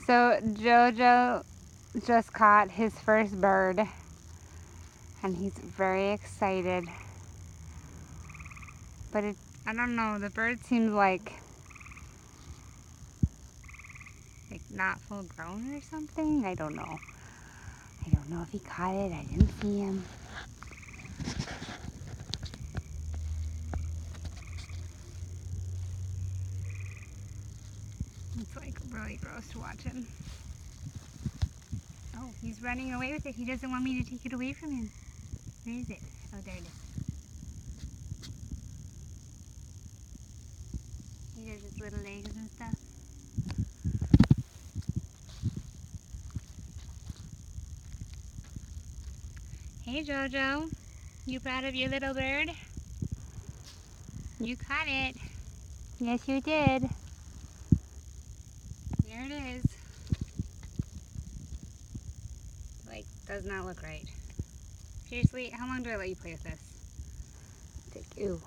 So Jojo just caught his first bird and he's very excited. But I don't know, the bird seems like not full grown or something. I don't know. I don't know if he caught it. I didn't see him. It's like really gross to watch him. Oh, he's running away with it. He doesn't want me to take it away from him. Where is it? Oh, there it is. He does his little legs and stuff. Hey Jojo, you proud of your little bird? You caught it. Yes, you did. There it is. Like, does not look right. Seriously, how long do I let you play with this? Ew.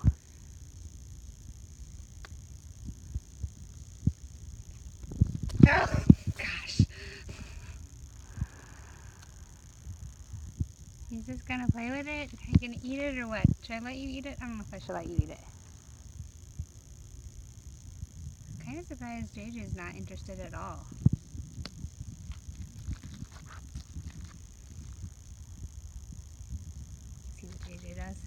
Oh, gosh. He's just gonna play with it? Are you gonna eat it or what? Should I let you eat it? I don't know if I should let you eat it. I'm kind of surprised Jeje's not interested at all. See what Jeje does.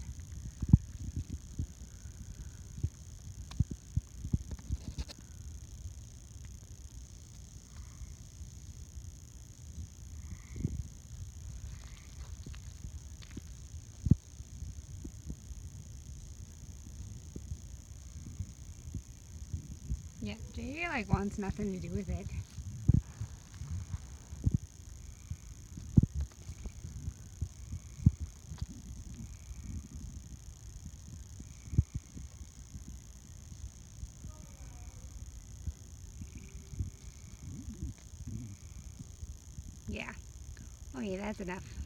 Yeah, Jeje like wants nothing to do with it. Yeah. Oh yeah, that's enough.